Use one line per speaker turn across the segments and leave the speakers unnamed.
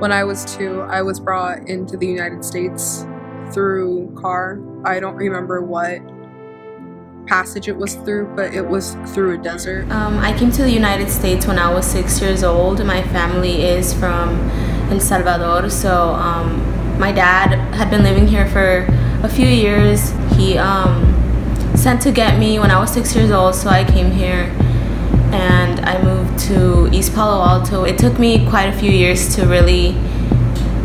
When I was 2, I was brought into the United States through car. I don't remember what passage it was through, but it was through a desert.
I came to the United States when I was 6 years old. My family is from El Salvador, so my dad had been living here for a few years. He sent to get me when I was 6 years old, so I came here and I moved to East Palo Alto. It took me quite a few years to really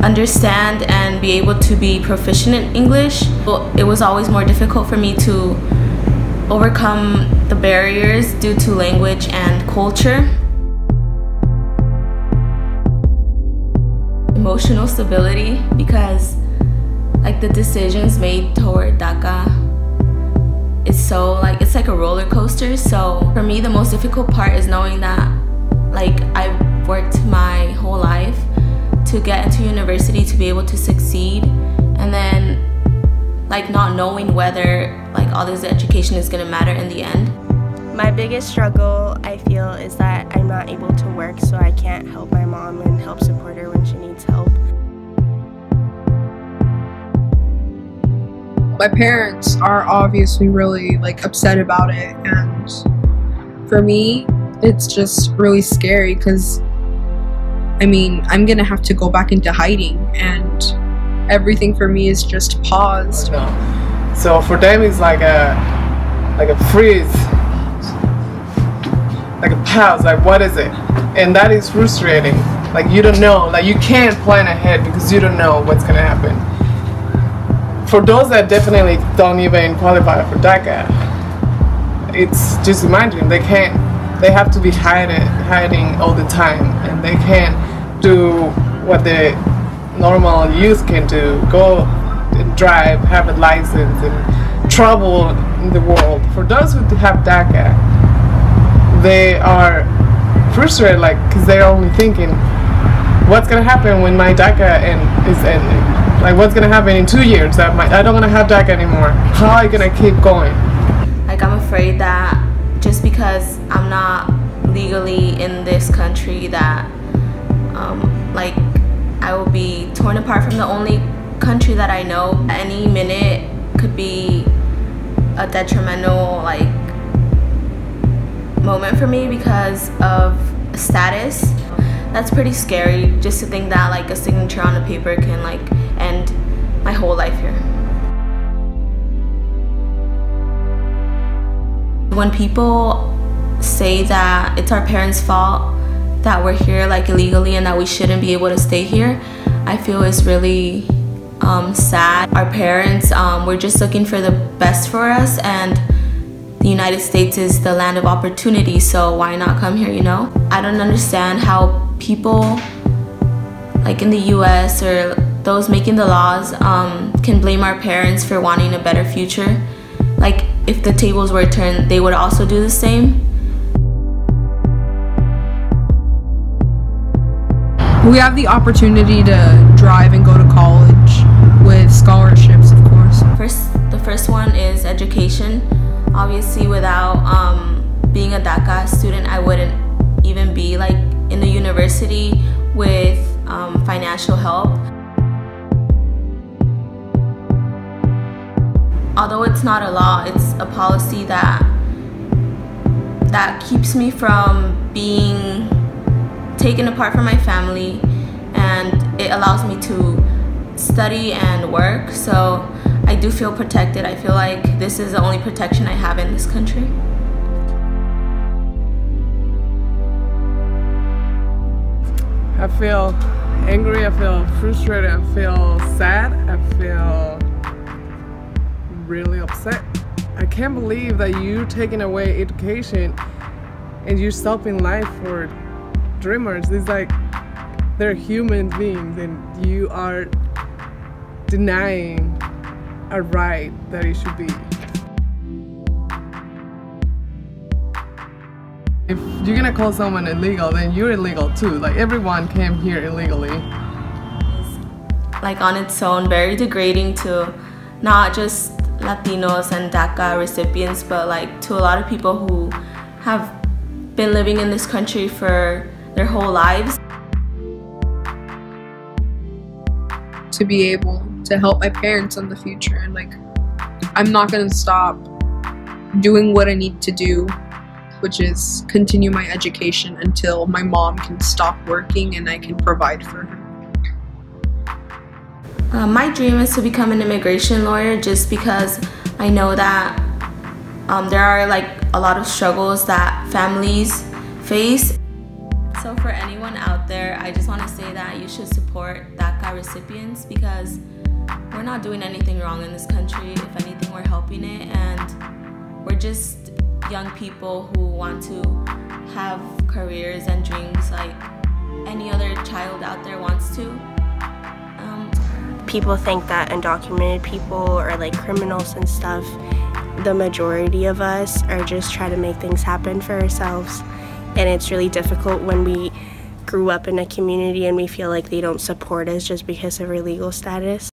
understand and be able to be proficient in English. It was always more difficult for me to overcome the barriers due to language and culture. Emotional stability, because like the decisions made toward DACA, it's like a roller coaster. So for me, the most difficult part is knowing that like I've worked my whole life to get into university to be able to succeed, and then like not knowing whether like all this education is gonna matter in the end.
My biggest struggle, I feel, is that I'm not able to work, so I can't help my mom and help support her when she needs help.
My parents are obviously really like upset about it, and for me it's just really scary because I mean I'm gonna have to go back into hiding and everything for me is just paused.
So for them it's like a freeze, like a pause, like what is it? And that is frustrating. Like you don't know, like you can't plan ahead because you don't know what's gonna happen. For those that definitely don't even qualify for DACA, it's just imagine they have to be hiding all the time, and they can't do what the normal youth can do, go and drive, have a license, and travel in the world. For those who have DACA, they are frustrated, like, because they're only thinking, what's gonna happen when my DACA is ending? Like, what's gonna happen in 2 years? I don't wanna have DACA anymore. How am I gonna keep going?
Like, I'm afraid that just because I'm not legally in this country that like I will be torn apart from the only country that I know. Any minute could be a detrimental like moment for me because of status. That's pretty scary, just to think that like a signature on a paper can like end my whole life here. When people say that it's our parents' fault that we're here like illegally and that we shouldn't be able to stay here, I feel it's really sad. Our parents were just looking for the best for us, and the United States is the land of opportunity, so why not come here, you know? I don't understand how people like in the US or those making the laws can blame our parents for wanting a better future. Like, if the tables were turned, they would also do the same.
We have the opportunity to drive and go to college with scholarships, of course.
The first one is education. Obviously, without being a DACA student, I wouldn't even be like in the university with financial help. Although it's not a law, it's a policy that keeps me from being taken apart from my family, and it allows me to study and work, so I do feel protected. I feel like this is the only protection I have in this country.
I feel angry, I feel frustrated, I feel sad, I feel really upset. I can't believe that you taking away education and you're stopping life for dreamers. It's like they're human beings and you are denying a right that it should be. If you're gonna call someone illegal, then you're illegal too. Like, everyone came here illegally.
It's like on its own very degrading to not just Latinos and DACA recipients, but like to a lot of people who have been living in this country for their whole lives.
to be able to help my parents in the future. And like, I'm not gonna stop doing what I need to do, which is continue my education until my mom can stop working and I can provide for her.
My dream is to become an immigration lawyer, just because I know that there are like a lot of struggles that families face. So for anyone out there, I just want to say that you should support DACA recipients, because we're not doing anything wrong in this country. If anything, we're helping it, and we're just young people who want to have careers and dreams like any other child out there wants to.
People think that undocumented people are like criminals and stuff. The majority of us are just trying to make things happen for ourselves, and it's really difficult when we grew up in a community and we feel like they don't support us just because of our legal status.